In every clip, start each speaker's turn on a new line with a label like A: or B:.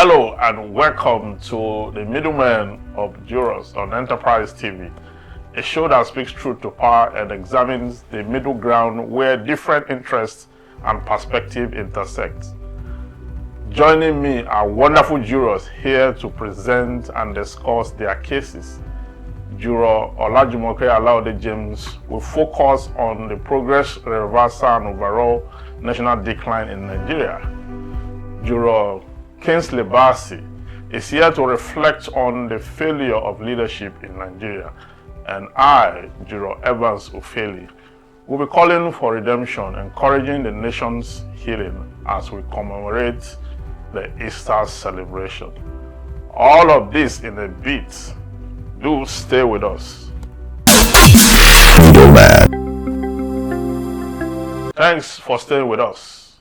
A: Hello and welcome to The Middlemen of Jurors on Enterprise TV, a show that speaks truth to power and examines the middle ground where different interests and perspectives intersect. Joining me are wonderful jurors here to present and discuss their cases. Juror Olajumoke Alaode James will focus on the progress, reversal, and overall national decline in Nigeria. Juror Kingsley Bassey is here to reflect on the failure of leadership in Nigeria. And I, Juror Evans Ofeli, will be calling for redemption, encouraging the nation's healing as we commemorate the Easter celebration. All of this in a bit. Do stay with us. Thanks for staying with us.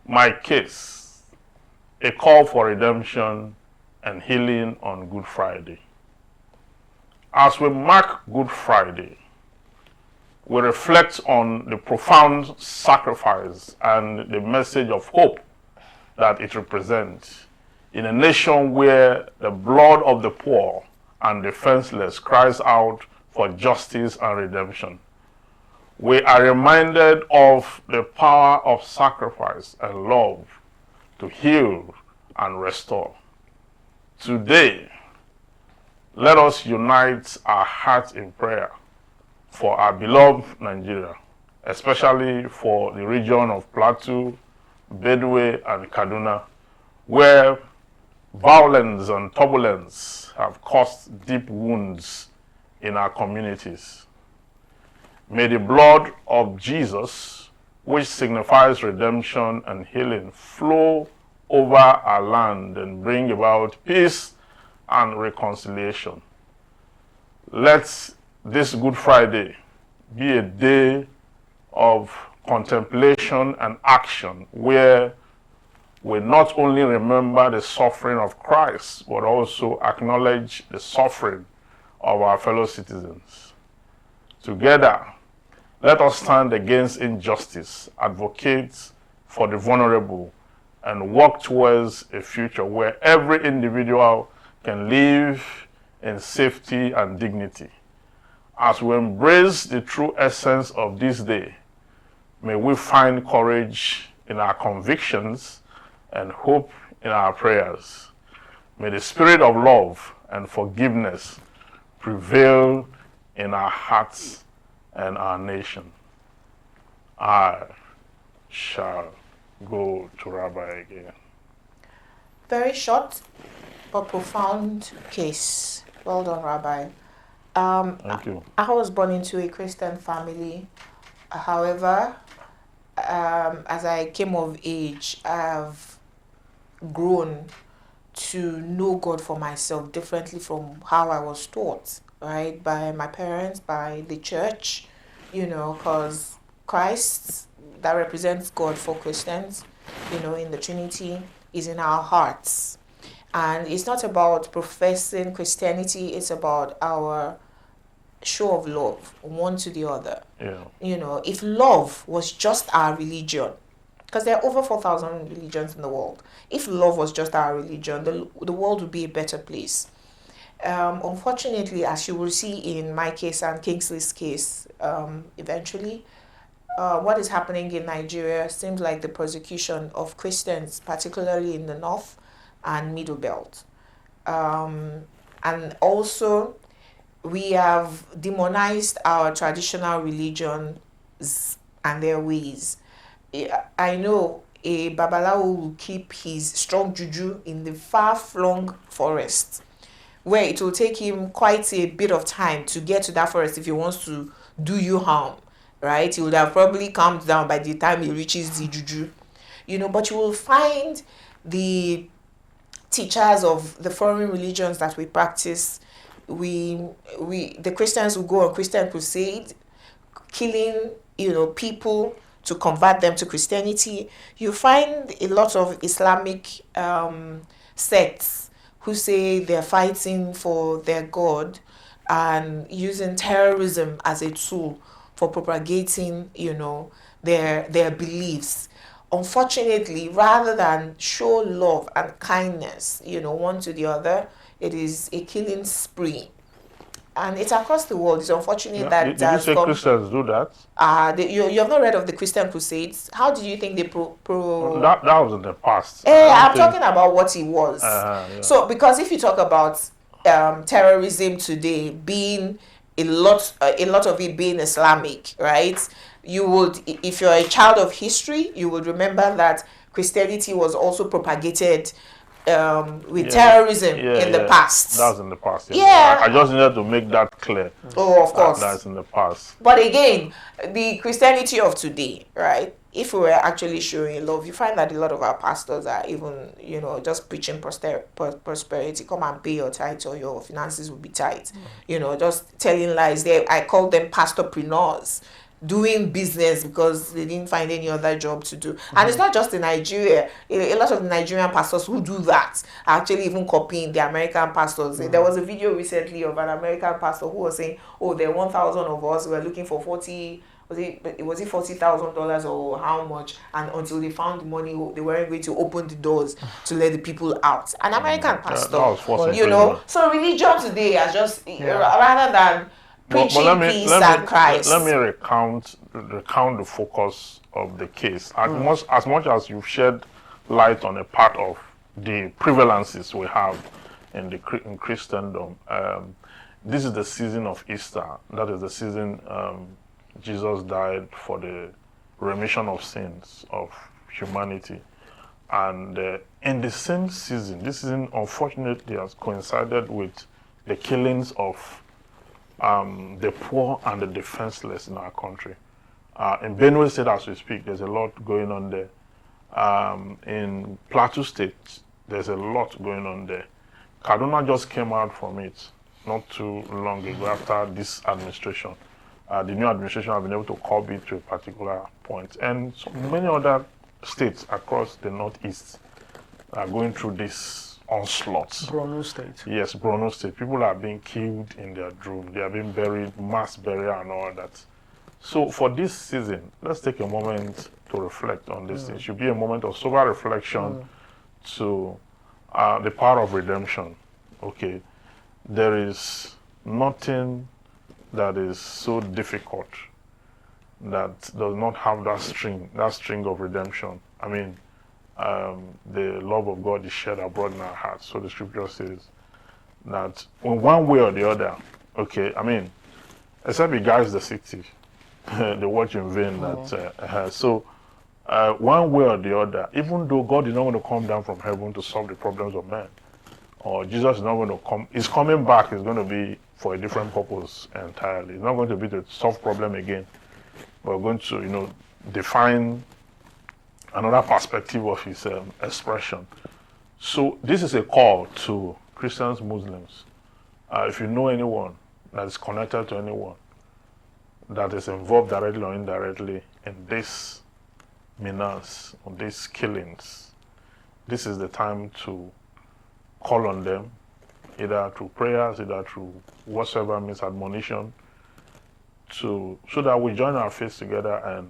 A: My case, a call for redemption and healing on Good Friday. As we mark Good Friday, we reflect on the profound sacrifice and the message of hope that it represents in a nation where the blood of the poor and defenseless cries out for justice and redemption. We are reminded of the power of sacrifice and love to heal and restore. Today, let us unite our hearts in prayer for our beloved Nigeria, especially for the region of Plateau, Benue, and Kaduna, where violence and turbulence have caused deep wounds in our communities. May the blood of Jesus, which signifies redemption and healing, flow over our land and bring about peace and reconciliation. Let this Good Friday be a day of contemplation and action where we not only remember the suffering of Christ, but also acknowledge the suffering of our fellow citizens. Together, let us stand against injustice, advocate for the vulnerable, and work towards a future where every individual can live in safety and dignity. As we embrace the true essence of this day, may we find courage in our convictions and hope in our prayers. May the spirit of love and forgiveness prevail in our hearts and our nation. I shall go to Rabbi again.
B: Very short but profound case. Well done, Rabbi.
A: Thank you.
B: I was born into a Christian family. However, as I came of age, I've grown to know God for myself differently from how I was taught, right? By my parents, by the church, because Christ, that represents God for Christians, in the Trinity, is in our hearts. And it's not about professing Christianity, it's about our show of love, one to the other.
A: Yeah.
B: If love was just our religion, because there are over 4,000 religions in the world. If love was just our religion, the world would be a better place. Unfortunately, as you will see in my case and Kingsley's case, eventually, what is happening in Nigeria seems like the persecution of Christians, particularly in the North and Middle Belt. And also, we have demonized our traditional religions and their ways. I know a Babalawo will keep his strong juju in the far-flung forest, where it will take him quite a bit of time to get to that forest if he wants to do you harm, right? He would have probably calmed down by the time he reaches the juju, but you will find the teachers of the foreign religions that we practice, the Christians who go on Christian crusade, killing, people to convert them to Christianity. You find a lot of Islamic sects who say they're fighting for their God and using terrorism as a tool for propagating, their beliefs. unfortunately, rather than show love and kindness, one to the other, it is a killing spree. And it's across the world. It's unfortunate that
A: Did you say Christians do that?
B: You have not read of the Christian Crusades? How did you think they
A: That was in the past.
B: I'm talking about what it was.
A: Yeah.
B: So, because if you talk about terrorism today being a lot of it being Islamic, right? You would, if you're a child of history, you would remember that Christianity was also propagated with terrorism in the past.
A: That's in the past.
B: Yeah.
A: I just needed to make that clear.
B: Oh, of course.
A: That's in the past.
B: But again, the Christianity of today, right? If we were actually showing love, you find that a lot of our pastors are even, just preaching prosperity. Come and pay your tithe or your finances will be tight. Just telling lies. I call them pastorpreneurs, doing business because they didn't find any other job to do. And it's not just in Nigeria. A lot of the Nigerian pastors who do that are actually even copying the American pastors. There was a video recently of an American pastor who was saying, there are 1,000 of us, we're looking for 40, was it $40,000 or how much? And until they found the money, they weren't going to open the doors to let the people out. An American pastor, So religion today is just, rather than preaching peace and Christ.
A: Let me recount the focus of the case. As much as you've shed light on a part of the prevalences we have in Christendom, this is the season of Easter. That is the season Jesus died for the remission of sins of humanity. And in the same season, this season unfortunately has coincided with the killings of the poor and the defenseless in our country. In Benue State, as we speak, there's a lot going on there. In Plateau State, there's a lot going on there. Kaduna just came out from it not too long ago after this administration. The new administration have been able to curb it to a particular point. And so many other states across the Northeast are going through this onslaught.
C: Borno State.
A: Yes, Borno State. People are being killed in their room. They are being buried, mass burial and all that. So for this season, let's take a moment to reflect on this. It should be a moment of sober reflection to the power of redemption. Okay, there is nothing that is so difficult that does not have that string of redemption. I mean, the love of God is shed abroad in our hearts. So the scripture says that in one way or the other, okay, I mean, except it guides the city, they watch in vain. One way or the other, even though God is not going to come down from heaven to solve the problems of men, or Jesus is not going to come, he's coming back, is going to be for a different purpose entirely. It's not going to be to solve problem again. We're going to, define another perspective of his expression. So this is a call to Christians, Muslims. If you know anyone that is connected to anyone that is involved directly or indirectly in this menace, on these killings, this is the time to call on them, either through prayers, either through whatsoever means, admonition, so that we join our faith together and,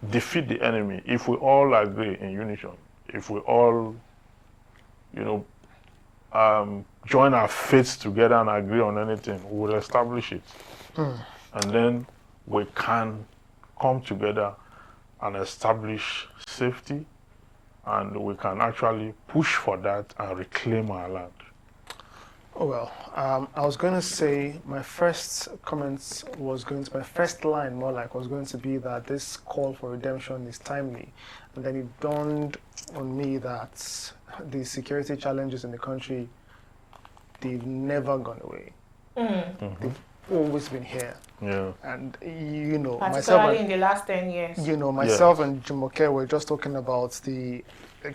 A: defeat the enemy. If we all agree in unison, if we all, join our faiths together and agree on anything, we will establish it. And then we can come together and establish safety, and we can actually push for that and reclaim our land.
C: Oh, well, I was going to say my first line was going to be that this call for redemption is timely. And then it dawned on me that the security challenges in the country, they've never gone away. They've always been here.
A: Yeah.
C: And,
B: particularly in the last 10 years.
C: Myself and Jumoke were just talking about the,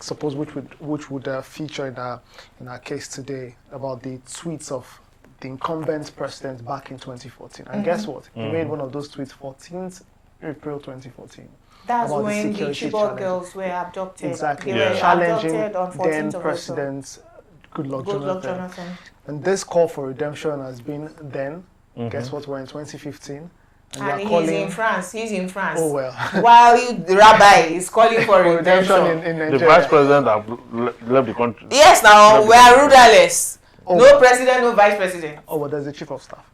C: suppose which would feature in our case today, about the tweets of the incumbent president back in 2014. And guess what? He made one of those tweets 14th April 2014.
B: That's when the Chibok girls were abducted.
C: Exactly.
B: They were
C: Challenging
B: abducted on 14th
C: then
B: of
C: President Goodluck Jonathan.
B: Jonathan.
C: And this call for redemption has been then. Guess what? We're in 2015.
B: And he's in France.
C: Oh well.
B: While the rabbi is calling for redemption.
C: in
A: The
C: Nigeria.
A: vice president have left the country.
B: Yes, now we are rudderless.
C: Oh.
B: No president, no vice president.
C: Oh, well, there's the chief of staff.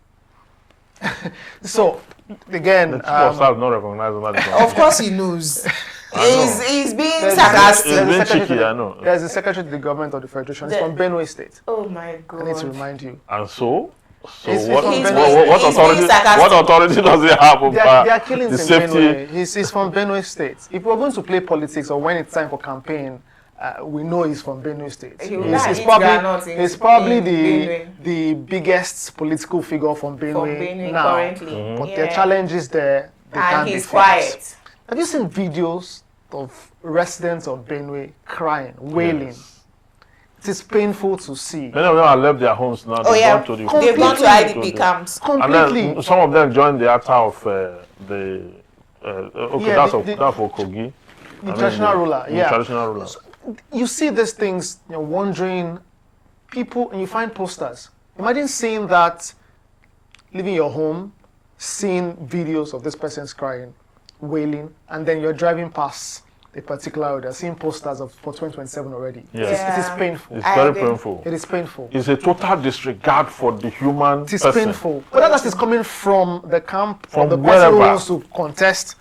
C: So, again,
A: The chief of staff not recognized under the
B: Of
A: constitution.
B: course he knows.
A: know.
B: He's being
C: there's-
B: sarcastic.
A: It's been
C: there's a
A: cheeky,
C: secretary-
A: I know.
C: There's the secretary to the government of the federation. It's
B: The-
C: from Benue State.
B: Oh my
C: I need to
B: God.
C: remind you.
A: And so
C: He's
A: what,
C: from
B: He's
C: Benue.
B: being-
A: what
B: he's
A: authority?
B: being sarcastic.
A: What authority does he have over
C: There are killings
A: the
C: in
A: safety?
C: Benue. He's from Benue State. If we're going to play politics or when it's time for campaign, we know he's from Benue State.
B: He will
C: He's,
B: not
C: he's
B: eat
C: probably,
B: groundnuts in-
C: he's probably
B: in
C: the
B: Benue.
C: the biggest political figure from Benue,
B: From Benue
C: now.
B: currently.
C: But
B: Yeah.
C: there are challenges there. They
B: And
C: can't
B: he's
C: be
B: quiet.
C: faced. Have you seen videos of residents of Benue crying, wailing?
A: Yes.
C: It is painful to see.
A: Many of them have left their homes now.
B: Oh
A: They've
B: yeah,
A: gone to the
B: they've gone to
C: Completely.
B: IDP camps.
A: And
C: Completely.
A: then some of them joined the atta of the. Okay,
C: Yeah,
A: that's
C: the-
A: for Kogi.
C: The traditional ruler,
A: The
C: yeah.
A: traditional ruler.
C: You see these things, you're wondering, people, and you find posters. Imagine seeing that, leaving your home, seeing videos of this person's crying, wailing, and then you're driving past a particular road, you're seeing posters for 2027 already.
A: Yes.
C: It is
B: Yeah.
C: painful.
A: It's
B: I
A: very
B: agree.
A: painful.
C: It is painful.
A: It's a total disregard for the human
C: It is
A: person.
C: painful. Whether that is coming from the camp
A: From
C: or the person who
A: wherever.
C: wants to contest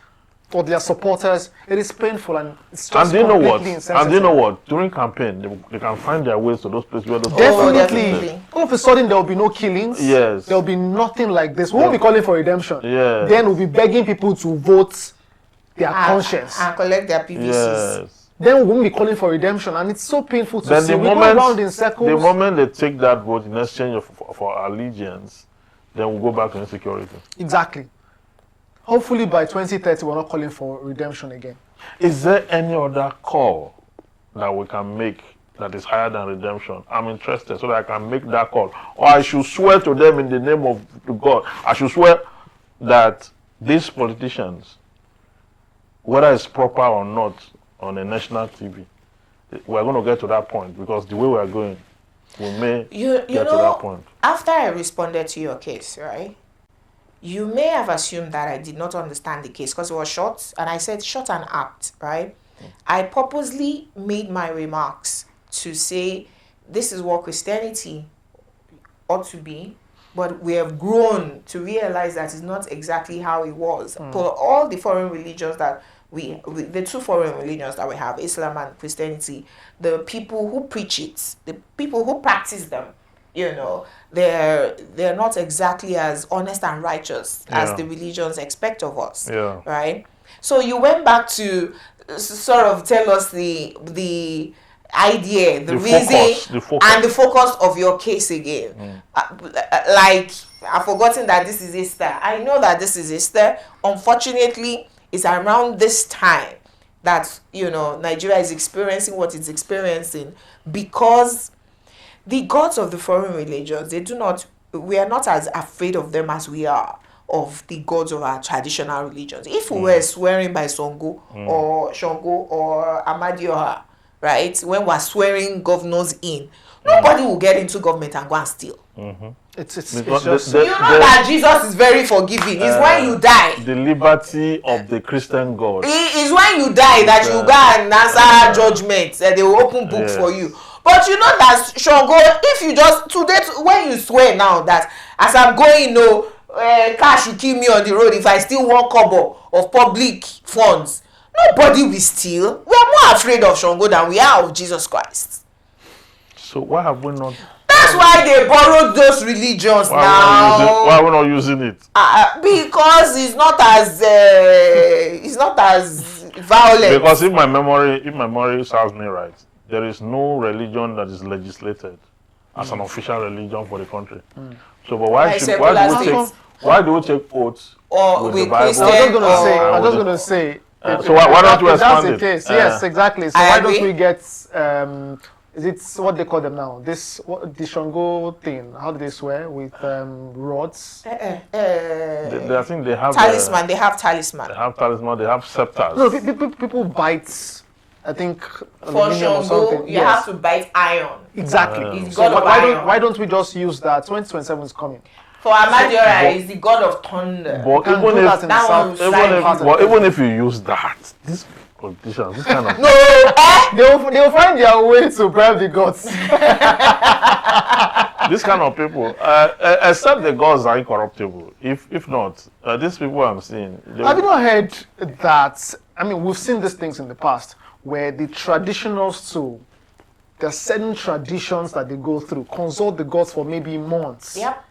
C: or their supporters, it is painful and it's just
A: And do you know what?
C: completely
A: And do you
C: insensitive.
A: know what? During campaign, they can find their ways to those places where those
C: Definitely.
B: definitely.
C: All of a sudden, there will be no killings.
A: Yes.
C: There will be nothing like this. We won't be calling for redemption.
A: Yes.
C: Then we'll be begging people to vote their conscience.
B: And collect their PVCs.
A: Yes.
C: Then we won't be calling for redemption. And it's so painful to
A: Then
C: see.
A: the
C: We go
A: moment,
C: around in circles.
A: the moment they take that vote in exchange for allegiance, then we'll go back to insecurity.
C: Exactly. Hopefully by 2030, we're not calling for redemption again.
A: Is there any other call that we can make that is higher than redemption? I'm interested so that I can make that call. Or I should swear to them in the name of God. I should swear that these politicians, whether it's proper or not on a national TV, we're going to get to that point because the way we are going, we may
B: You
A: get to that
B: know,
A: point.
B: after I responded to your case, right? You may have assumed that I did not understand the case because it was short, and I said short and apt, right? I purposely made my remarks to say this is what Christianity ought to be, but we have grown to realize that it's not exactly how it was. For all the foreign religions that the two foreign religions that we have, Islam and Christianity, the people who preach it, the people who practice them, you know, they're not exactly as honest and righteous as
A: Yeah.
B: the religions expect of us.
A: Yeah.
B: Right? So you went back to sort of tell us the idea, the reason,
A: The focus.
B: and the focus of your case again. Like, I've forgotten that this is Easter. I know that this is Easter. Unfortunately, it's around this time that, you know, Nigeria is experiencing what it's experiencing because the gods of the foreign religions, we are not as afraid of them as we are of the gods of our traditional religions. If we were swearing by Songo or Shango or Amadioha, right, when we're swearing governors in, nobody will get into government and go and steal.
C: It's
A: Because
C: just...
B: You know that Jesus is very forgiving. It's when you die.
A: the liberty of the Christian God.
B: It's when you die that you go and answer judgment. They will open books
A: Yes.
B: for you. But you know that Shango, if you just today when you swear now that as I'm going, cash will kill me on the road if I steal 1 kobo of public funds, nobody will steal. We are more afraid of Shango than we are of Jesus Christ.
A: So why have we not?
B: That's why they borrowed those religions
A: Why are we not using it?
B: because it's not as violent.
A: Because if my memory serves me right, there is no religion that is legislated as an official religion for the country. So, but why do we take oaths
B: Or
A: with
B: with
A: the Bible?
B: Christian
C: I was just
A: with
C: going to say...
A: so why don't we
C: if that's
A: expand
C: the
A: it?
C: case, yes, exactly. So
B: I
C: why
B: agree.
C: don't we get... is it what they call them now? The Shango thing. How do they swear? With rods?
A: I think they have
B: talisman. They have talisman.
A: They have talisman. They have scepters.
C: No, people bite. I think
B: For
C: aluminum or
B: Shango,
C: something.
B: you have to bite iron.
C: Exactly.
B: It's
C: So
B: God of
C: why
B: iron.
C: don't we just use that? 2027 is coming.
B: For Amadioha, is the god of thunder.
A: But
C: Can
A: even
C: do that
A: if
C: in
B: that
C: the
B: one
C: south,
B: will
C: even
B: slide
C: if-
B: part of
C: well,
A: even if you use that, these politicians, this kind of
B: No, eh?
C: they'll find their way to bribe the gods.
A: this kind of people, except the gods are incorruptible. If not, these people I'm seeing,
C: Have you not heard that? I mean, we've seen these things in the past where the traditionals too, there are certain traditions that they go through, consult the gods for maybe months.
B: Yep.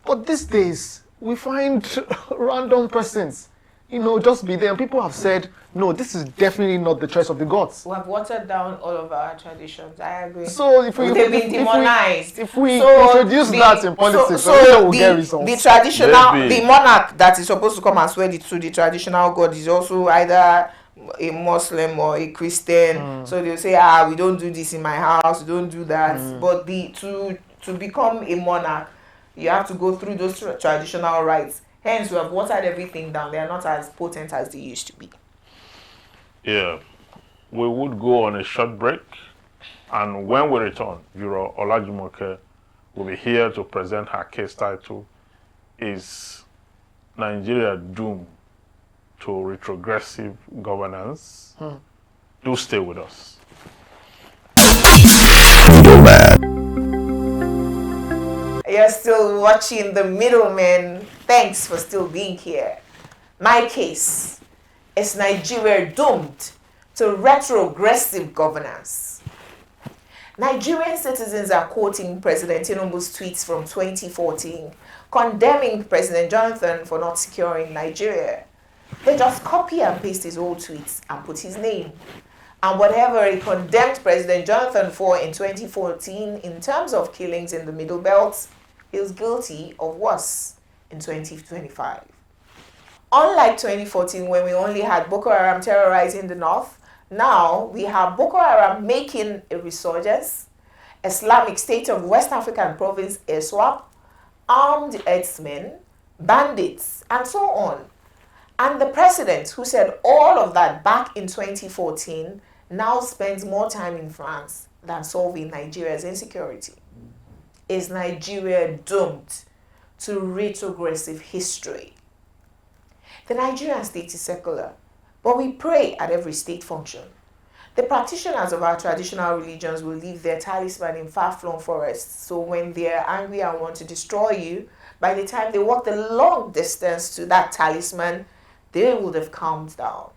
C: But these days, we find random persons, just be there. And people have said, no, this is definitely not the choice of the gods.
B: We have watered down all of our traditions. I agree.
C: So if we
B: They've been demonized.
C: if we
B: So
C: introduce
B: the-
C: that in politics,
B: so
C: we'll
B: the,
C: get results.
B: the traditional,
A: Maybe.
B: the monarch that is supposed to come and swear to the traditional god is also either a Muslim or a Christian. So they'll say, we don't do this in my house, we don't do that. But to become a monarch, you have to go through those traditional rites. Hence, we have watered everything down. They are not as potent as they used to be.
A: Yeah, we would go on a short break, and when we return, Bureau Olajumoke will be here to present her case title, Is Nigeria Doomed to Retrogressive Governance? Do stay with us.
B: You're still watching The Middleman. Thanks for still being here. My case is Nigeria doomed to retrogressive governance. Nigerian citizens are quoting President Tinubu's tweets from 2014, condemning President Jonathan for not securing Nigeria. They just copy and paste his old tweets and put his name. And whatever he condemned President Jonathan for in 2014 in terms of killings in the Middle Belt, he was guilty of worse in 2025. Unlike 2014, when we only had Boko Haram terrorizing the north, now we have Boko Haram making a resurgence, Islamic State of West African Province ISWAP, armed herdsmen, bandits, and so on. And the president, who said all of that back in 2014, now spends more time in France than solving Nigeria's insecurity. Is Nigeria doomed to retrogressive history? The Nigerian state is secular, but we pray at every state function. The practitioners of our traditional religions will leave their talisman in far-flung forests, so when they are angry and want to destroy you, by the time they walk the long distance to that talisman, they would have calmed down.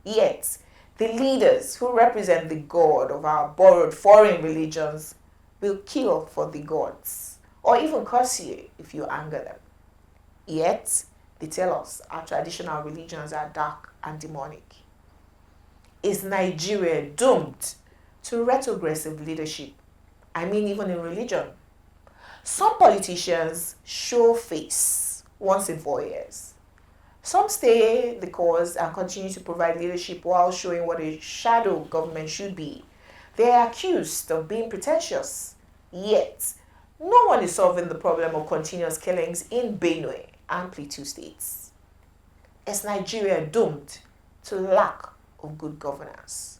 B: Yet, the leaders who represent the God of our borrowed foreign religions will kill for the gods, or even curse you if you anger them. Yet, they tell us our traditional religions are dark and demonic. Is Nigeria doomed to retrogressive leadership? I mean, even in religion. Some politicians show face once in 4 years. Some stay the course and continue to provide leadership while showing what a shadow government should be. They are accused of being pretentious. Yet, no one is solving the problem of continuous killings in Benue and Plateau states. Is Nigeria doomed to lack of good governance?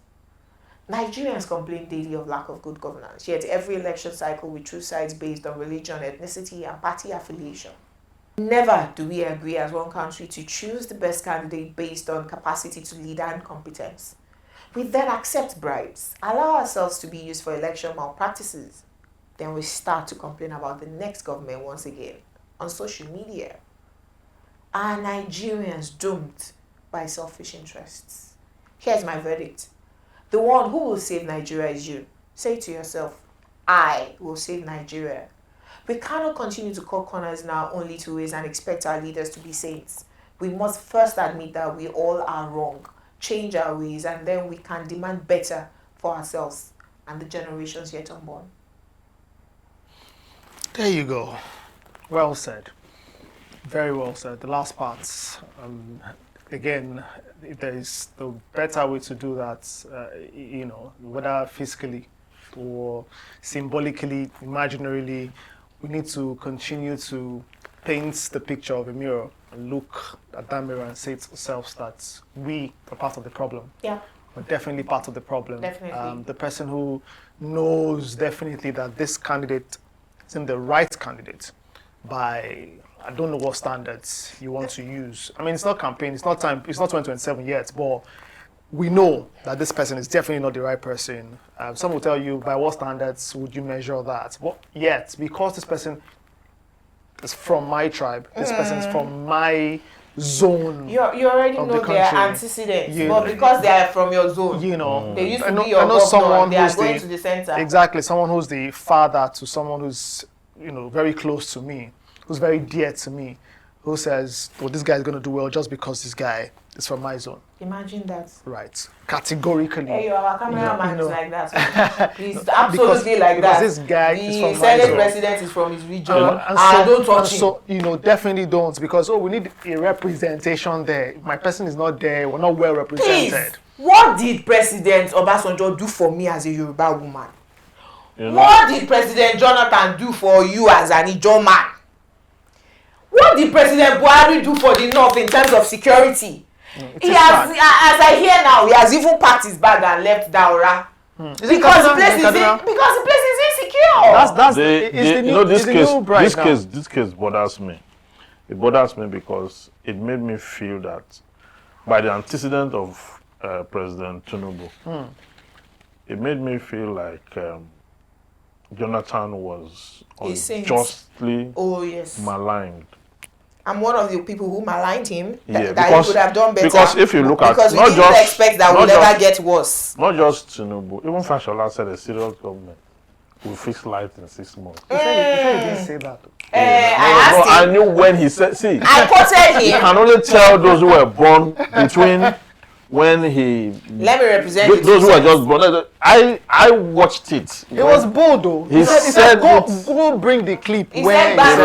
B: Nigerians complain daily of lack of good governance, yet every election cycle we choose sides based on religion, ethnicity, and party affiliation. Never do we agree as one country to choose the best candidate based on capacity to lead and competence. We then accept bribes, allow ourselves to be used for election malpractices. Then we start to complain about the next government once again on social media. Are Nigerians doomed by selfish interests? Here's my verdict. The one who will save Nigeria is you. Say to yourself, I will save Nigeria. We cannot continue to cut corners in our only two ways and expect our leaders to be saints. We must first admit that we all are wrong, change our ways, and then we can demand better for ourselves and the generations yet unborn.
C: There you go. Well said. Very well said. The last part. Again, if there is the better way to do that, whether physically or symbolically, imaginarily, we need to continue to paint the picture of a mirror and look at that mirror and say to ourselves that we are part of the problem.
B: Yeah.
C: We're definitely part of the problem.
B: Definitely.
C: The person who knows definitely that this candidate isn't the right candidate by, I don't know what standards you want to use. I mean, it's not campaign, it's not time, it's not 2027 yet, but we know that this person is definitely not the right person. Some will tell you, by what standards would you measure that? But yet, because this person is from my tribe, this person is from my zone.
B: You already
C: of
B: know
C: the
B: their
C: country.
B: antecedents,
C: You-
B: but because they are from your zone,
C: You know,
B: they used to
C: I know,
B: be your
C: I know
B: governor,
C: someone
B: they are
C: who's
B: going to the center.
C: Exactly, someone who's the father to someone who's, very close to me, who's very dear to me, who says, "Oh, this guy is going to do well just because this guy is from my zone."
B: Imagine that.
C: Right, categorically.
B: Hey, our cameraman
C: You know.
B: is like that. He's absolutely like
C: because
B: that.
C: this guy is from
B: the
C: my
B: Senate
C: zone.
B: president is from his region,
C: And
B: don't touch him.
C: so, definitely don't, because, we need a representation there. If my person is not there, we're not well
B: Please,
C: represented.
B: what did President Obasanjo do for me as a Yoruba woman?
A: You know,
B: What did President Jonathan do for you as an Ijaw man? What did President Buhari do for the North in terms of security? He has, as I hear now, he has even packed his bag and left Daura. Because the place is insecure.
C: That's
A: they,
C: it's the
A: you
C: new,
A: know, this
C: it's the
A: case,
C: new bride now.
A: this case bothers me. It bothers me because it made me feel that by the antecedent of President Tinubu, it made me feel like Jonathan was
B: A saint.
A: unjustly
B: Oh yes.
A: maligned.
B: I'm one of the people who maligned him.
A: Yeah,
B: That he could have done better.
A: because if you look at
B: because we
A: not
B: didn't
A: just
B: expect that
A: not
B: would
A: just-
B: ever get worse.
A: Not just Tinubu, even Fashola said a serious government will fix light in 6 months.
C: You said he didn't say that.
B: I
A: No,
B: asked
A: I
B: him.
A: knew when he said, see,
B: I quoted
A: you
B: him.
A: can only tell those who were born between when he
B: Let me represent the
A: those who were
B: two
A: just born. I watched it.
C: It was bold though.
A: He said
C: go bring the clip
B: He
C: where
B: said
A: He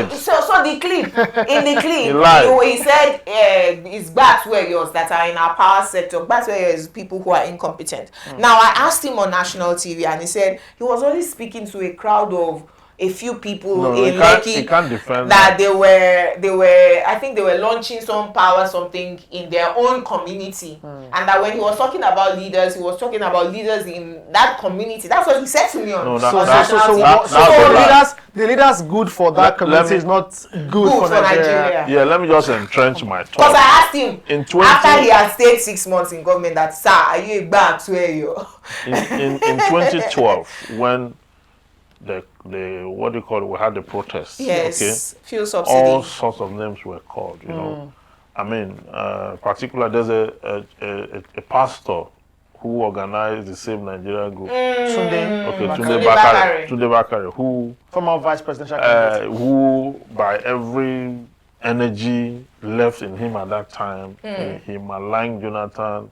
A: lied.
B: So the clip, in the clip,
A: He lied.
B: he said it's Batwayers that are in our power sector. Batwayers is people who are incompetent. Now I asked him on national TV and he said he was only speaking to a crowd of a few people
A: No,
B: in
A: he
B: Lekki
A: can't defend
B: that they were I think they were launching some power something in their own community, and that when he was talking about leaders, he was talking about leaders in that community. That's what he said to me on,
A: No,
B: on
A: that-
B: national TV.
A: that-
C: so the leaders good for that
A: Let
C: community
A: me-
C: is not good
B: Good
C: for
B: for
C: Nigeria.
B: Nigeria.
A: Yeah, let me just entrench my
B: Because
A: thought.
B: I asked him
A: In 20
B: after he had stayed 6 months in government that, sir, are you a bad to you?
A: in 2012 when the what do you call it? We had the protests.
B: Yes, fuel
A: Okay,
B: subsidy.
A: all sorts of names were called. You know, I mean, particularly there's a pastor who organized the same Nigerian group.
C: Tunde,
A: Okay,
B: Tunde
A: Tunde Bakare, who
C: former vice presidential candidate.
A: who by every energy left in him at that time, he maligned Jonathan.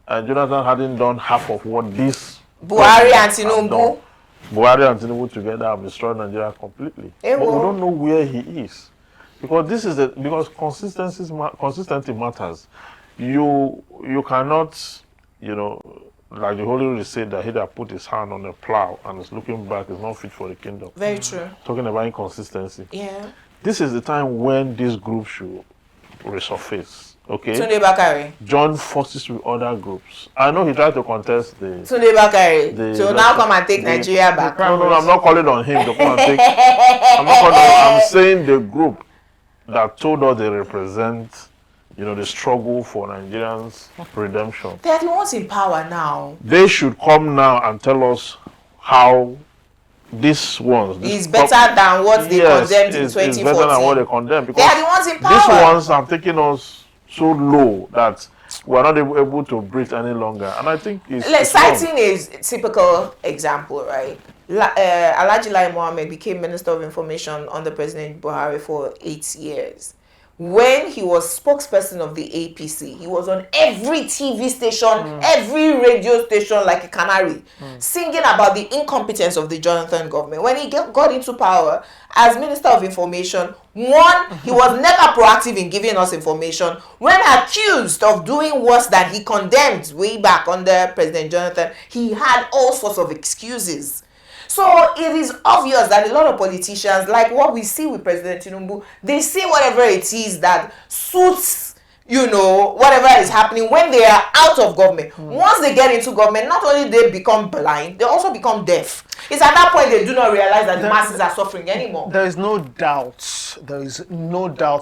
A: And Jonathan hadn't done half of what this
B: Buhari and
A: have done.
B: Tinubu.
A: Buhari and Tinubu together have destroyed Nigeria completely.
B: Eh,
A: But we
B: well.
A: don't know where he is. Because because consistency matters. You cannot, like the Holy Spirit said that he that put his hand on a plow and is looking back is not fit for the kingdom.
B: Very true.
A: Talking about inconsistency.
B: Yeah.
A: This is the time when this group should resurface. Okay?
B: Tunde Bakare.
A: Join forces with other groups. I know he tried to contest the
B: Tunde Bakare. So now come and take Nigeria back.
A: No, I'm not calling on him to come and take. I'm not calling on. I'm saying the group that told us they represent, the struggle for Nigerians' redemption.
B: They are the ones in power now.
A: They should come now and tell us how these ones.
B: It's better than what they condemned in 2014.
A: It's better than what they condemned because
B: They are the ones in power.
A: these ones are taking us so low that we are not able to breathe any longer. And I think it's
B: citing a typical example, right? Alhaji Lai Mohammed became Minister of Information under President Buhari for 8 years. When he was spokesperson of the APC, he was on every TV station, every radio station like a canary, singing about the incompetence of the Jonathan government. When he got into power as Minister of Information, one, he was never proactive in giving us information. When accused of doing worse than he condemned way back under President Jonathan, he had all sorts of excuses. So it is obvious that a lot of politicians, like what we see with President Tinubu, they say whatever it is that suits whatever is happening when they are out of government. Once they get into government, not only they become blind, they also become deaf. It's at that point they do not realize that the masses are suffering anymore.
C: There is no doubt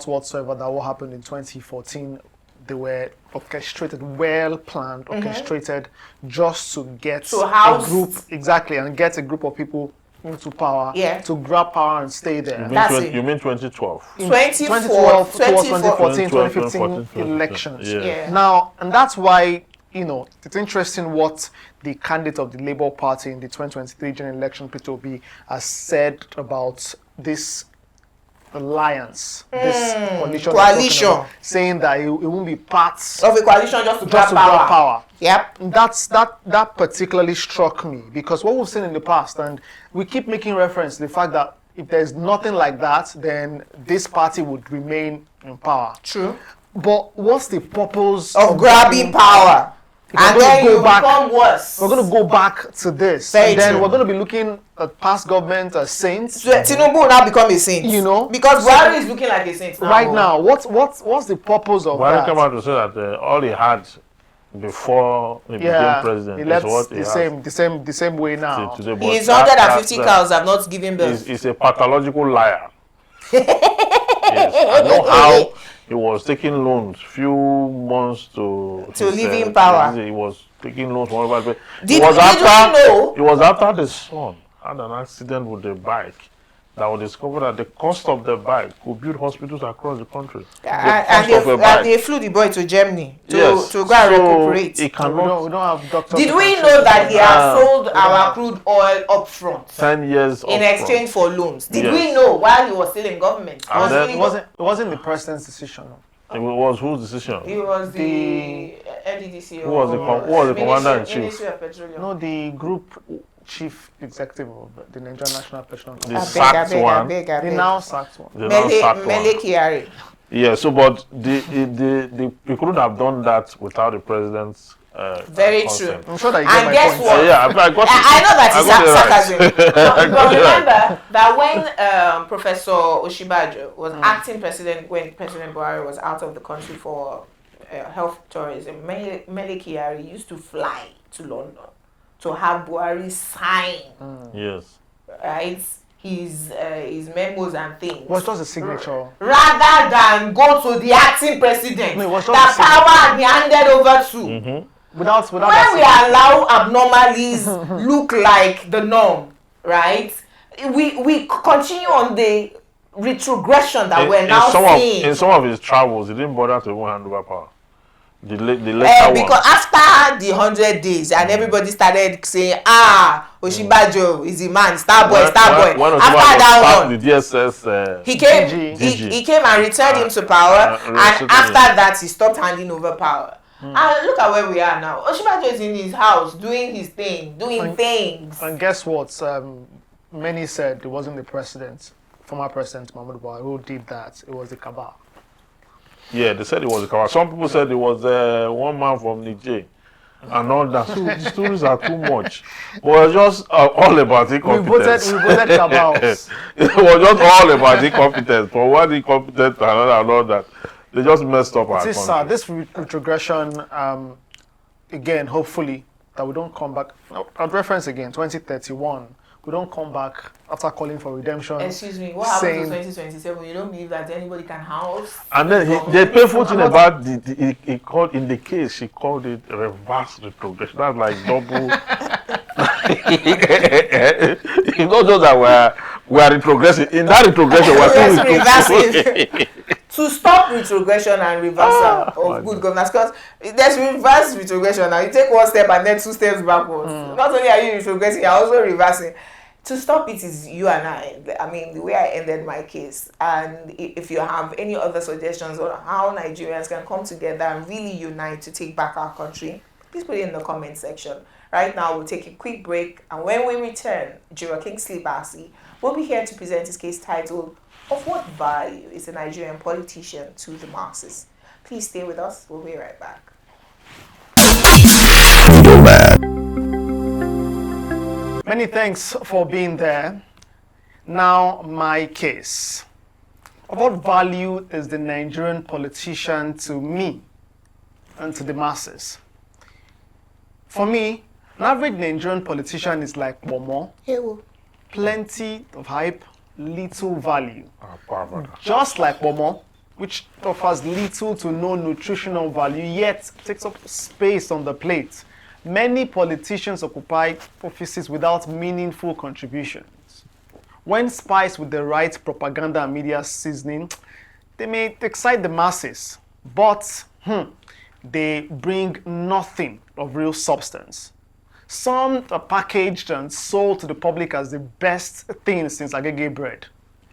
C: whatsoever that what happened in 2014, they were orchestrated, well planned, orchestrated just to get a group, and get a group of people into power, to grab power and stay there.
A: You mean 2012?
C: 2012 towards 2014, 2015 elections.
B: Yeah.
C: Now, and that's why, it's interesting what the candidate of the Labour Party in the 2023 general election, Peter Obi, has said about this alliance, this coalition, saying that it won't be parts
B: of a coalition just to grab power. Yep.
C: That particularly struck me, because what we've seen in the past, and we keep making reference to the fact that if there's nothing like that, then this party would remain in power.
B: True.
C: But what's the purpose
B: of grabbing power? And then you become worse.
C: We're going to go back to this. Then we're going to be looking at past government as saints.
B: So Tinubu will now become a saint. Because Buhari is looking like a saint now.
C: Right now, what's the purpose of that?
A: Buhari came out to say that all he had before he became president is what he has.
C: The same way now.
B: His 150 cows have not given birth.
A: He's a pathological liar. Yes, I know how he was taking loans few months to
B: live in power.
A: He was taking loans from everybody.
B: Did you know?
A: It was after the son had an accident with the bike that was discovered that the cost of the bike could build hospitals across the country.
B: And they flew the boy to Germany to go and recuperate.
A: We don't
C: have doctors.
B: Did we know that he had sold our crude oil up front?
A: 10 years
B: in exchange for loans. Did we know while he was still in government?
C: It wasn't the president's decision.
A: It was whose decision?
B: It was the NDDC.
A: Who was the commander in chief?
B: Ministry of Petroleum.
C: No, the group chief executive of the Nigerian National Petroleum Company.
A: The sacked one.
C: The now sacked one.
B: Mele Kyari.
A: Yeah, so but we couldn't have done that without the president's
B: very
A: consent.
B: true.
C: I'm sure that you
B: and
C: get
B: guess
C: my
B: what?
C: point.
A: Yeah, I got
B: I know that it's sarcasm. But remember
A: right.
B: that when Professor Oshibajo was acting president, when President Buhari was out of the country for health tourism, Mele Kyari used to fly to London to have Buhari sign.
A: Yes.
B: Right? His memos and things.
C: Was just a signature.
B: Rather than go to the acting president
C: No, it was just
B: that power had been handed over to.
A: Mm-hmm.
C: Without
B: when we allow abnormalities look like the norm, right? We continue on the retrogression that we're now seeing.
A: In some of his travels, he didn't bother to even hand over power. The
B: because after the 100 days and everybody started saying, Oshibajo is the man, star boy. After that one,
A: the DSS,
B: he came and returned him to power, and after that he stopped handing over power. And look at where we are now. Oshibajo is in his house doing his thing, doing things.
C: And guess what? Many said it wasn't the president, former President Muhammadu Buhari, who did that. It was the cabal.
A: Yeah, they said it was a cabal. Some people said it was one man from Niger and all that. So the stories are too much. But just all about incompetence.
C: We voted cabals.
A: It was just all about incompetence. For one incompetent and all that. They just messed up our country.
C: This retrogression, again, hopefully, that we don't come back. I'll reference again, 2031. We don't come back after calling for redemption.
B: Excuse me, what happens in 2027? You don't believe that anybody can house?
A: And then the painful thing about he called in the case, she called it reverse retrogression. That's like double. It's not just that we're retrogressing. In that retrogression, we're still
B: reversing. To stop retrogression and reversal of good governance, because there's reverse retrogression now. You take one step and then 2 steps backwards. Not only are you retrogressing, you're also reversing. To stop it is you and I mean, the way I ended my case. And if you have any other suggestions on how Nigerians can come together and really unite to take back our country, please put it in the comment section. Right now, we'll take a quick break. And when we return, Jura Kingsley Bassey will be here to present his case titled, "Of What Value is a Nigerian Politician to the Masses?" Please stay with us. We'll be right back.
C: Many thanks for being there. Now, my case. Of what value is the Nigerian politician to me and to the masses? For me, an average Nigerian politician is like Kpomo. Plenty of hype, little value. Just like Kpomo, which offers little to no nutritional value, yet takes up space on the plate. Many politicians occupy offices without meaningful contributions. When spiced with the right propaganda and media seasoning, they may excite the masses, but they bring nothing of real substance. Some are packaged and sold to the public as the best thing since agege bread.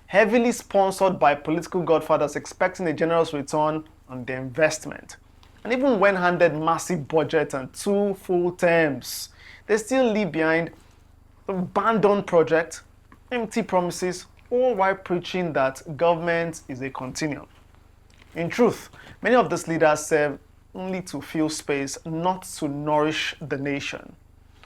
C: Heavily sponsored by political godfathers expecting a generous return on their investment. And even when handed massive budget and 2 full terms, they still leave behind abandoned project, empty promises, all while preaching that government is a continuum. In truth, many of these leaders serve only to fill space, not to nourish the nation.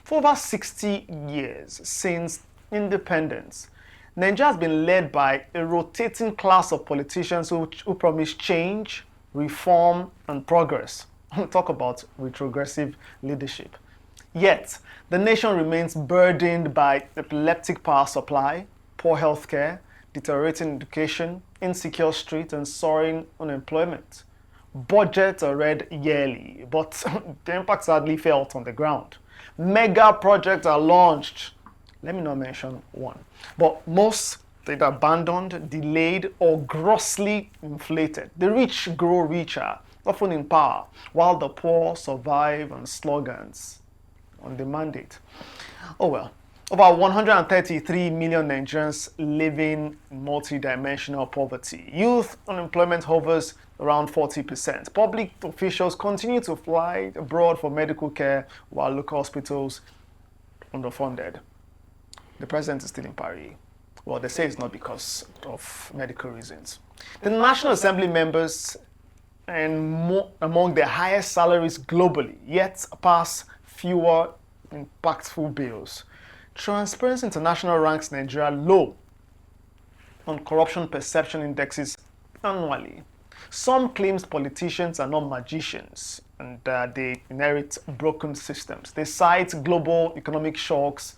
C: For over 60 years since independence, Nigeria has been led by a rotating class of politicians who promise change, reform, and progress. Talk about retrogressive leadership. Yet, the nation remains burdened by epileptic power supply, poor healthcare, deteriorating education, insecure streets, and soaring unemployment. Budgets are read yearly, but the impacts hardly felt on the ground. Mega projects are launched. Let me not mention one. But most are abandoned, delayed, or grossly inflated. The rich grow richer, often in power, while the poor survive on slogans, on the mandate. Oh well. Over 133 million Nigerians living in multi-dimensional poverty. Youth unemployment hovers around 40%. Public officials continue to fly abroad for medical care while local hospitals underfunded. The president is still in Paris. Well, they say it's not because of medical reasons. The National Assembly members and among the highest salaries globally, yet pass fewer impactful bills. Transparency International ranks Nigeria low on corruption perception indexes annually. Some claims politicians are not magicians and they inherit broken systems. They cite global economic shocks,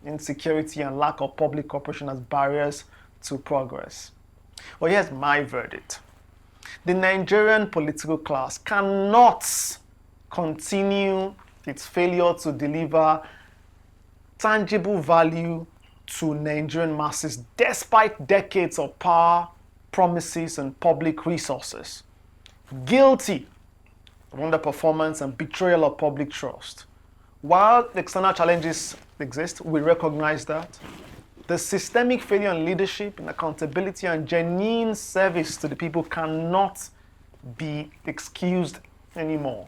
C: insecurity, and lack of public cooperation as barriers to progress. Well, here's my verdict. The Nigerian political class cannot continue its failure to deliver tangible value to Nigerian masses despite decades of power, promises, and public resources. Guilty of underperformance and betrayal of public trust. While external challenges exist, we recognize that. The systemic failure in leadership, in accountability, and genuine service to the people cannot be excused anymore.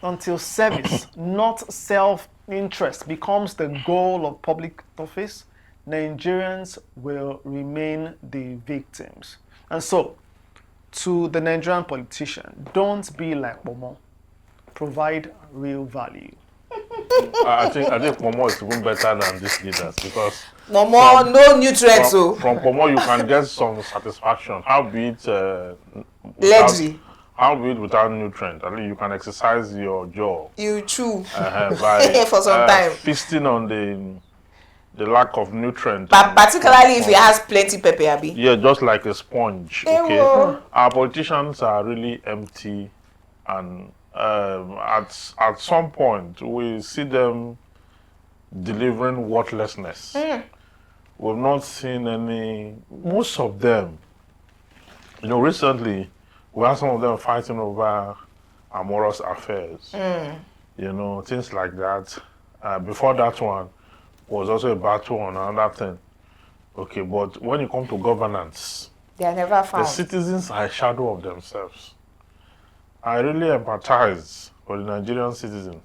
C: Until service, not self-interest, becomes the goal of public office, Nigerians will remain the victims. And so, to the Nigerian politician, don't be like Kpomo. Provide real value.
A: I think Kpomo is even better than these leaders because
B: Kpomo, no nutrients.
A: From Kpomo, you can get some satisfaction. How be it without nutrient? I mean, you can exercise your jaw.
B: You chew
A: by
B: for some time.
A: Feasting on the lack of nutrient.
B: But particularly if it has plenty pepper, abi.
A: Yeah, just like a sponge. Okay, our politicians are really empty, and at some point we see them delivering worthlessness. We've not seen any. Most of them, recently we had some of them fighting over amorous affairs. Things like that. Before that one was also a battle on another thing. Okay, but when it comes to governance,
B: they are never found.
A: The citizens are a shadow of themselves. I really empathize with the Nigerian citizens.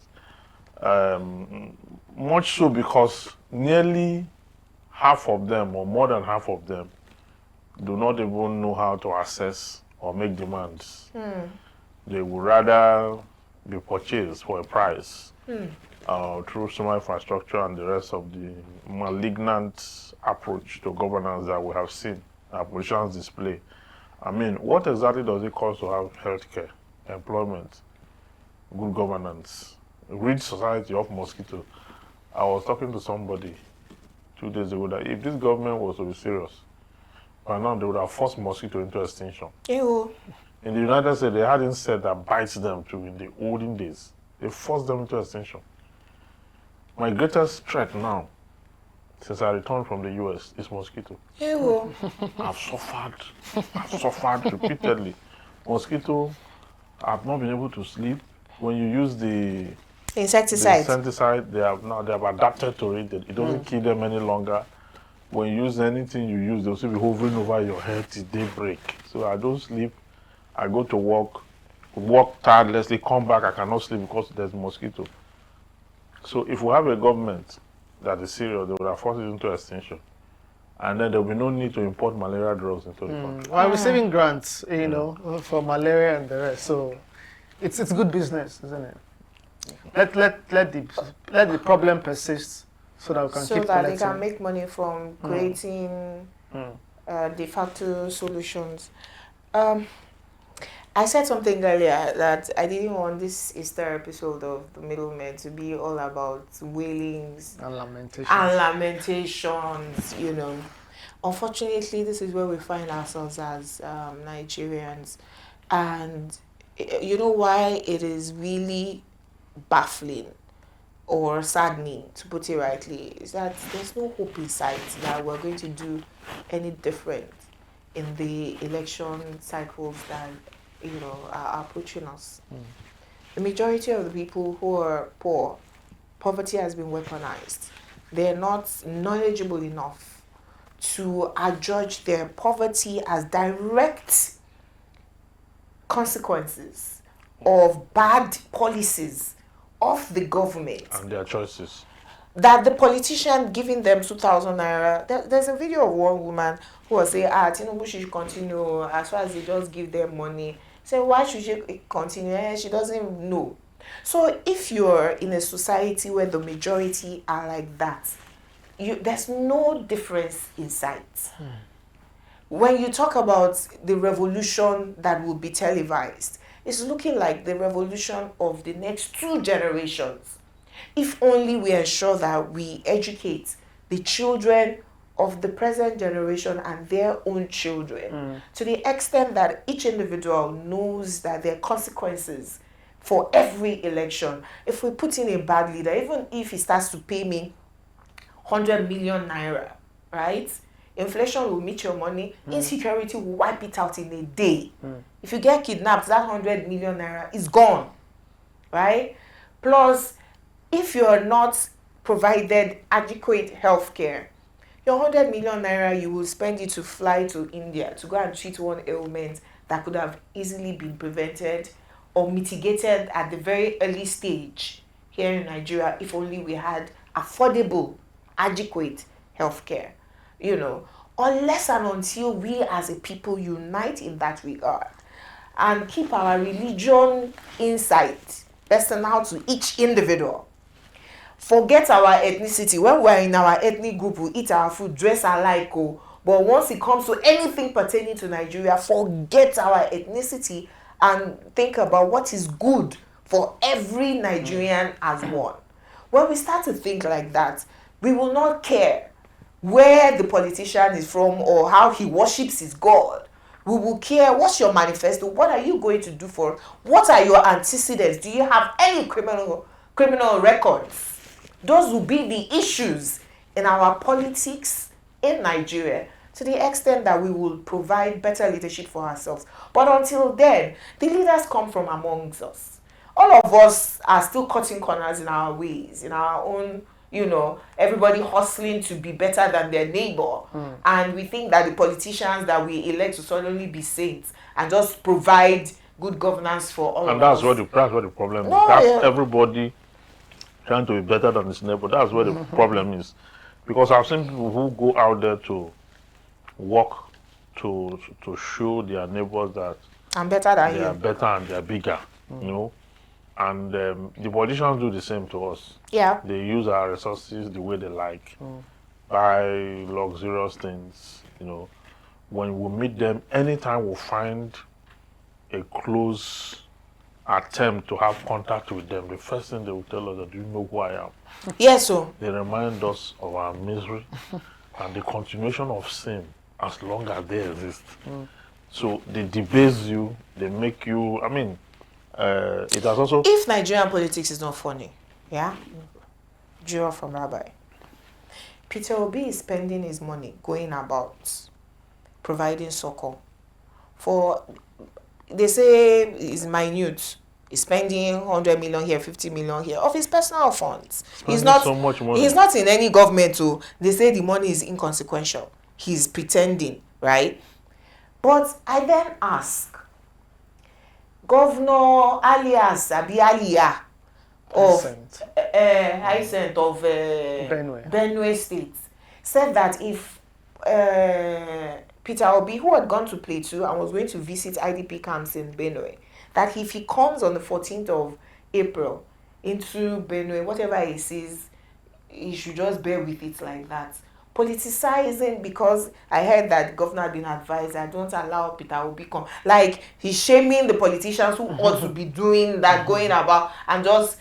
A: Much so because nearly half of them, or more than half of them, do not even know how to assess or make demands. They would rather be purchased for a price through some infrastructure and the rest of the malignant approach to governance that we have seen our politicians display. I mean, what exactly does it cost to have healthcare, employment, good governance, rich society of mosquito? I was talking to somebody 2 days ago that if this government was to be serious, by now they would have forced mosquito into extinction.
B: Ew.
A: In the United States, they had insect that bites them too in the olden days. They forced them into extinction. My greatest threat now, since I returned from the US, is mosquito.
B: Ew.
A: I've suffered repeatedly. Mosquito, I've not been able to sleep. When you use the
B: Insecticide.
A: insecticide, they have adapted to it. It doesn't kill them any longer. When you use anything you use, they'll still be hovering over your head till daybreak. So I don't sleep. I go to work tirelessly, come back, I cannot sleep because there's mosquito. So if we have a government that is serious, they would have forced it into extinction. And then there will be no need to import malaria drugs into the country.
C: We're receiving grants, you know, for malaria and the rest. So it's good business, isn't it? Let the problem persist so that we can
B: So
C: keep
B: that
C: collecting.
B: they can make money from creating de facto solutions. I said something earlier that I didn't want this Easter episode of The Middlemen to be all about wailings
C: And lamentations.
B: and lamentations, you know. Unfortunately, this is where we find ourselves as Nigerians. And you know why it is really baffling or saddening, to put it rightly, is that there's no hope in sight that we're going to do any different in the election cycles that are approaching us. The majority of the people who are poor, poverty has been weaponized. They're not knowledgeable enough to adjudge their poverty as direct consequences of bad policies of the government.
A: And their choices.
B: That the politician giving them 2,000 naira. There's a video of one woman who was saying, Tinubu should continue as far as they just give them money. So why should she continue? She doesn't know. So if you're in a society where the majority are like that, there's no difference in sight. When you talk about the revolution that will be televised, it's looking like the revolution of the next 2 generations. If only we ensure that we educate the children of the present generation and their own children to the extent that each individual knows that there are consequences for every election. If we put in a bad leader, even if he starts to pay me 100 million naira, right? Inflation will meet your money. Insecurity will wipe it out in a day. If you get kidnapped, that 100 million naira is gone, right? Plus, if you're not provided adequate health care, your 100 million naira, you will spend it to fly to India to go and treat one ailment that could have easily been prevented or mitigated at the very early stage here in Nigeria if only we had affordable, adequate health care. Unless and until we as a people unite in that regard and keep our religion insight personal to each individual. Forget our ethnicity. When we're in our ethnic group, we eat our food, dress alike. But once it comes to anything pertaining to Nigeria, forget our ethnicity and think about what is good for every Nigerian as one. When we start to think like that, we will not care where the politician is from or how he worships his God. We will care, what's your manifesto? What are you going to do for us? What are your antecedents? Do you have any criminal records? Those will be the issues in our politics in Nigeria to the extent that we will provide better leadership for ourselves. But until then, the leaders come from amongst us. All of us are still cutting corners in our ways, in our own, everybody hustling to be better than their neighbor. And we think that the politicians that we elect to suddenly be saints and just provide good governance for all
A: And
B: of
A: that's
B: us.
A: what the problem is.
B: No,
A: That's
B: yeah.
A: everybody trying to be better than his neighbor. That's where the problem is. Because I've seen people who go out there to work to show their neighbors that
B: I'm better than
A: they
B: you.
A: are better and they are bigger, And the politicians do the same to us.
B: Yeah.
A: They use our resources the way they like, buy luxurious things, when we meet them, anytime we find a close attempt to have contact with them, the first thing they will tell us that, do you know who I am?
B: Yes, so.
A: They remind us of our misery and the continuation of sin as long as they exist. So they debase you, they make you, I mean, it has also...
B: If Nigerian politics is not funny, yeah? Jura from Rabbi. Peter Obi is spending his money going about providing succor for, they say it's minute. He's spending 100 million here, 50 million here of his personal funds. He's not
A: so much money.
B: He's not in any government too. They say the money is inconsequential. He's pretending, right? But I then ask, Governor alias Abi Aliya of Hyacinth of Benue State said that if Peter Obi, who had gone to Plateau and was going to visit IDP camps in Benue, that if he comes on the 14th of April into Benue, whatever he sees, he should just bear with it like that. Politicizing, because I heard that the governor had been advised that don't allow Peter Obi come. Like, he's shaming the politicians who ought to be doing that, going about and just,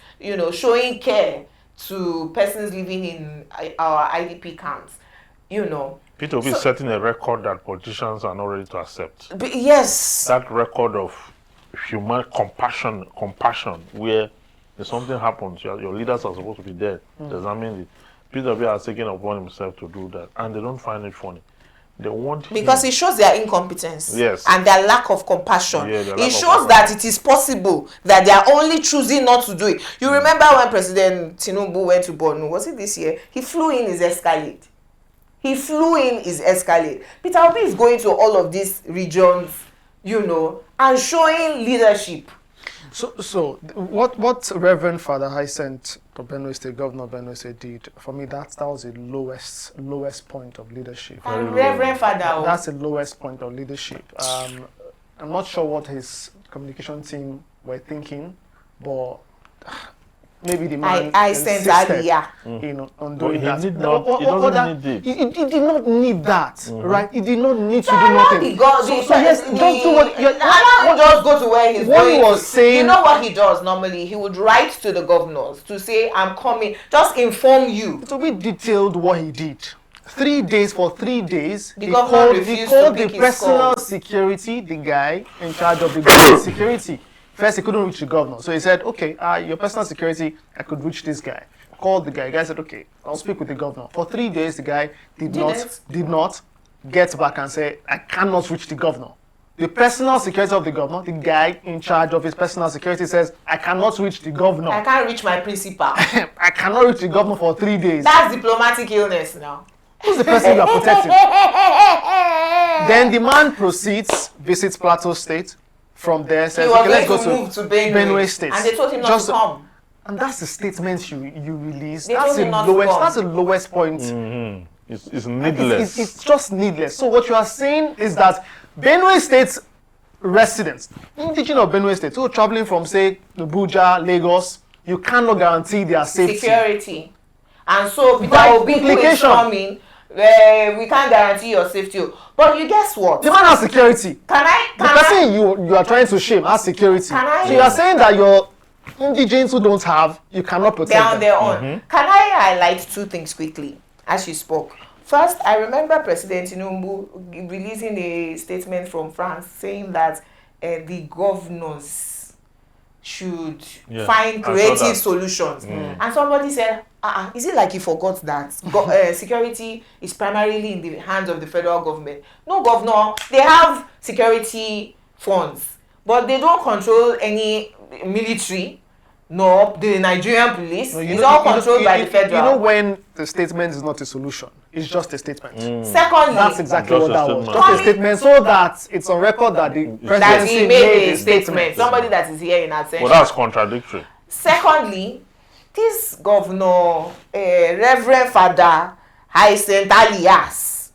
B: showing care to persons living in our IDP camps,
A: Peter Obi is setting a record that politicians are not ready to accept.
B: Yes.
A: That record of human compassion, where if something happens, your leaders are supposed to be there to examine it. Peter Obi has taken upon himself to do that, and they don't find it funny. They want
B: because it shows their incompetence,
A: yes,
B: and their lack of compassion.
A: Yeah,
B: it shows that it is possible that they are only choosing not to do it. You remember when President Tinubu went to Borno? Was it this year? He flew in his Escalade. Peter Obi is going to all of these regions, and showing leadership.
C: So what Reverend Father Hyacinth, the Benue State Governor of Benue State, did, for me, that was the lowest point of leadership.
B: And Reverend Father,
C: that's the lowest point of leadership. I'm not sure what his communication team were thinking, but maybe the man insisted, on doing that.
A: He
C: did not need that, right? He did not need to do nothing.
B: Just do what just go to where he's
C: what
B: going.
C: He was saying,
B: you know what he does normally? He would write to the governors to say, "I'm coming." Just inform you.
C: So we detailed what he did. 3 days, for 3 days,
B: he
C: called the personal security, the guy in charge of the government security. First, he couldn't reach the governor. So he said, okay, your personal security, I could reach this guy. Called the guy. The guy said, okay, I'll speak with the governor. For 3 days, the guy did not get back and say, I cannot reach the governor. The personal security of the governor, the guy in charge of his personal security, says, I cannot reach the governor.
B: I can't reach my principal.
C: I cannot reach the governor for 3 days.
B: That's diplomatic illness now.
C: Who's the person you are protecting? Then the man proceeds, visits Plateau State. From there, says, okay, let's go to Benue State.
B: And they told him not to come.
C: And that's the statement you release.
B: That's the
C: lowest point.
A: Mm-hmm. It's needless.
C: It's just needless. So what you are saying is that Benue State's residents, indigenous of Benue State, who are traveling from, say, Abuja, Lagos, you cannot guarantee their safety.
B: Security. And so Peter Obi is coming. We can't guarantee your safety. But you guess what?
C: The man has security.
B: The
C: person you are trying to shame has security. So you are saying that your indigenes who don't have, you cannot protect them.
B: They're on their own. Can I highlight 2 things quickly as you spoke? First, I remember President Tinubu releasing a statement from France saying that the governors should find creative solutions. And somebody said, is it like he forgot that security is primarily in the hands of the federal government? No, governor, they have security funds, but they don't control any military, nor the Nigerian police. It's all controlled by the federal.
C: You know when the statement is not a solution, it's just a statement.
B: Secondly,
C: that's exactly what that was. Just a statement, so that it's on record that the presidency
B: made a statement. Somebody that is here in attention.
A: Well, that's contradictory.
B: Secondly, this governor, Reverend Father Hyacinth alias,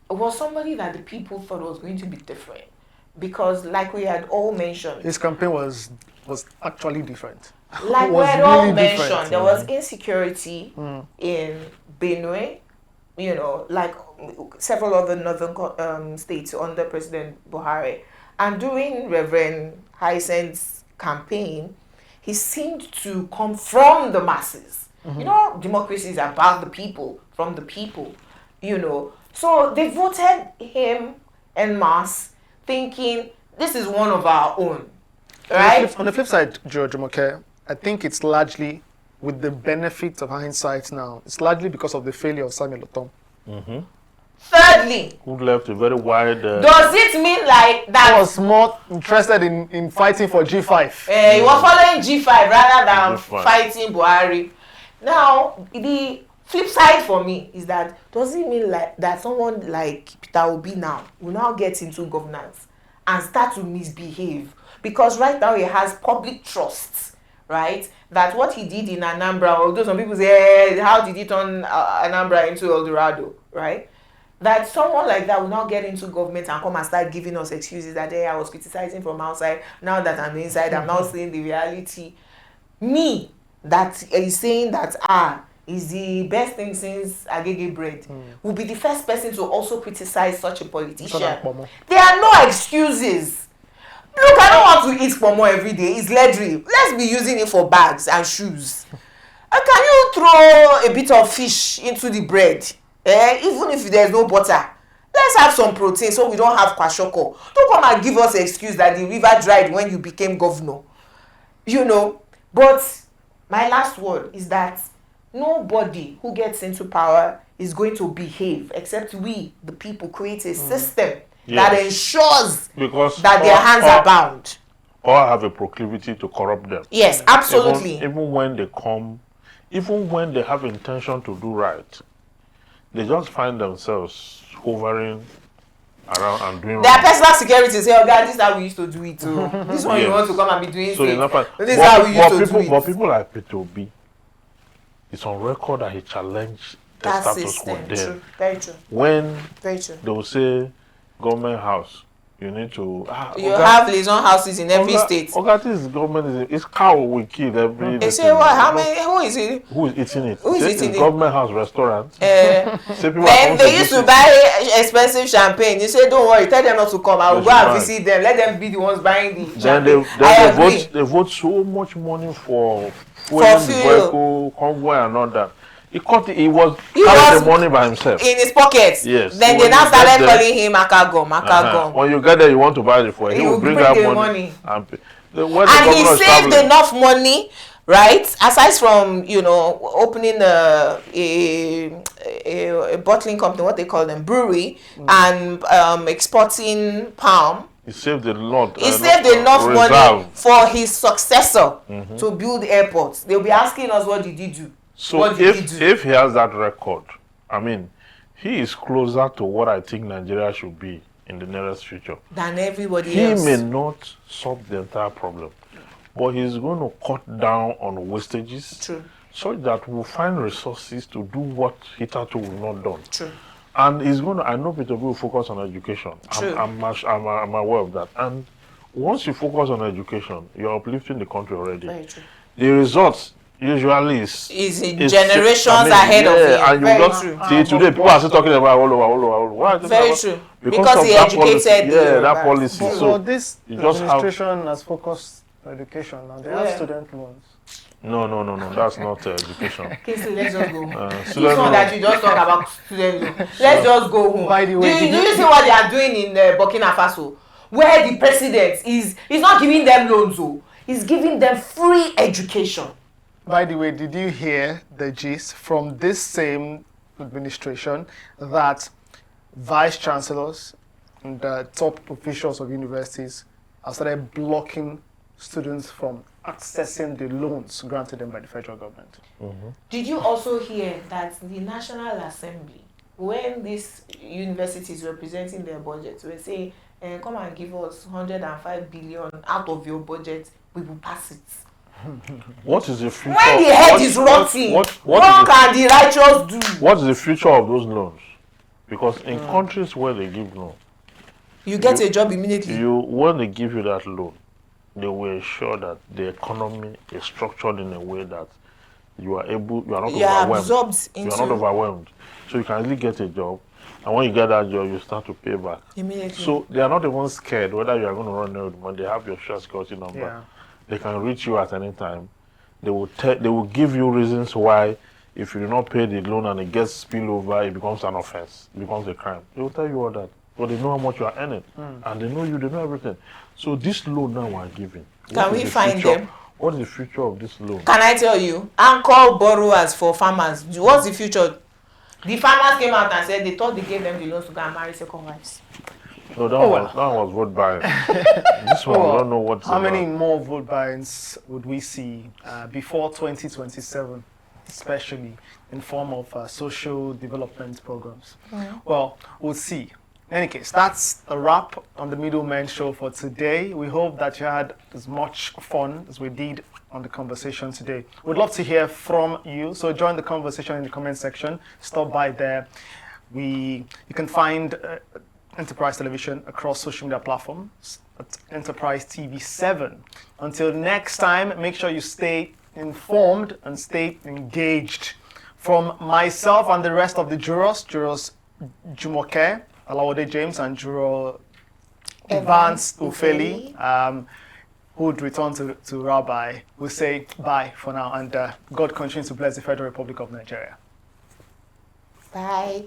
B: was somebody that the people thought was going to be different. Because like we had all mentioned,
C: his campaign was actually different.
B: Like we had all mentioned, there was insecurity in Benue, like several other northern states under President Buhari. And during Reverend Hyacinth's campaign, he seemed to come from the masses. Democracy is about the people, from the people, So they voted him en masse, thinking this is one of our own, right?
C: On the flip side, George Moke, I think it's largely, with the benefit of hindsight now, it's largely because of the failure of Samuel Otom.
B: Thirdly,
A: Who left a very wide...
B: does it mean like that...
C: He was more interested in fighting for G5.
B: He was following G5 rather than
A: G5.
B: fighting Buhari. Now, the flip side for me is that, does it mean like that someone like Peter Obi now will now get into governance and start to misbehave? Because right now he has public trust, right? That what he did in Anambra, although some people say, how did he turn Anambra into El Dorado, right? That someone like that will now get into government and come and start giving us excuses that, hey, I was criticizing from outside, now that I'm inside, I'm now seeing the reality. Me, that is saying that, is the best thing since Agege bread, will be the first person to also criticize such a politician. There are no excuses. Look, I don't want to eat Kpomo every day. It's leathery. Let's be using it for bags and shoes. Can you throw a bit of fish into the bread? Even if there's no butter. Let's have some protein so we don't have kwashoko. Don't come and give us an excuse that the river dried when you became governor. But my last word is that nobody who gets into power is going to behave except we, the people, create a system that ensures that their hands are bound.
A: Or have a proclivity to corrupt them.
B: Yes, absolutely.
A: Even when they come, even when they have intention to do right, they just find themselves hovering around and doing
B: their
A: wrong.
B: personal security say, oh God, this is how we used to do it too. This one you want to come and be doing
A: so
B: this is how we used to do it.
A: But people like Peter Obi, it's on record that he challenged the status quo then.
B: True. Very true.
A: When
B: Very true.
A: they will say government house, you need to
B: have liaison houses in every state.
A: This government is cow we kill every day.
B: They say what? How many? Who is it?
A: Who is eating it?
B: Who is eating it?
A: Government house restaurant.
B: Then they used to buy expensive champagne. You say don't worry, tell them not to come. I will go and visit them. Let them be the ones buying the champagne.
A: Then they vote so much money for fueling the vehicle, convoy and all that. He was carrying the money by himself.
B: In his pockets.
A: Yes.
B: Then they now started calling him Akagom.
A: When you get there, you want to buy the fuel. He will bring out money. And
B: he saved enough money, right? Aside from, opening a bottling company, what they call them, brewery, and exporting palm.
A: He saved a lot.
B: He saved enough money for his successor to build airports. They'll be asking us, what did he do?
A: So if he has that record, he is closer to what I think Nigeria should be in the nearest future
B: than everybody else.
A: He may not solve the entire problem, but he's going to cut down on wastages.
B: True.
A: So that we'll find resources to do what hitherto we've not done.
B: True.
A: And he's going to, I know Peter will focus on education.
B: True.
A: I'm aware of that. And once you focus on education, you're uplifting the country already.
B: Very true.
A: The results usually is
B: generations ahead of him.
A: And
B: very
A: true. See, today people are still talking about all over.
B: Very true. Because he educated
A: that policy.
C: So this administration has focused on education and they have student loans.
A: No, that's not education.
B: Kingsley, let's just go home. It's not that you just talk about student loan. Let's just go home.
C: By the way,
B: do you see what they are doing in Burkina Faso? Where the president is not giving them loans, he's giving them free education.
C: By the way, did you hear the gist from this same administration that vice chancellors and the top officials of universities have started blocking students from accessing the loans granted them by the federal government?
B: Did you also hear that the National Assembly, when these universities were presenting their budgets, were saying, come and give us 105 billion out of your budget, we will pass it.
A: What is the future?
B: When the head is rotting, what can the righteous do?
A: What is the future of those loans? Because in countries where they give loan,
B: you get a job immediately.
A: When they give you that loan, they will ensure that the economy is structured in a way that you are not
B: You are
A: overwhelmed.
B: absorbed
A: You are not
B: into
A: overwhelmed. So you can really get a job. And when you get that job, you start to pay back.
B: immediately.
A: So they are not even scared whether you are going to run away with money. They have your social security number.
C: Yeah.
A: They can reach you at any time. They will give you reasons why if you do not pay the loan and it gets spillover, it becomes an offense. It becomes a crime. They will tell you all that. But they know how much you are earning. And they know you, they know everything. So this loan now we are giving.
B: Can we find them?
A: What is the future of this loan?
B: Can I tell you? Anchor borrowers for farmers. What's the future? The farmers came out and said they thought they gave them the loans to go and marry second wives.
A: No, that was vote buying. This one, we don't know what's
C: how many more vote buyings would we see before 2027, especially in form of social development programs? Well, we'll see. In any case, that's a wrap on the Middlemen Show for today. We hope that you had as much fun as we did on the conversation today. We'd love to hear from you, so join the conversation in the comment section. Stop by there. You can find Enterprise Television across social media platforms at Enterprise TV 7. Until next time, make sure you stay informed and stay engaged. From myself and the rest of the jurors Jumoke, Alawode James, and juror Evans Ufeli, who would return to Rabbi, we'll say bye for now, and God continue to bless the Federal Republic of Nigeria.
B: Bye.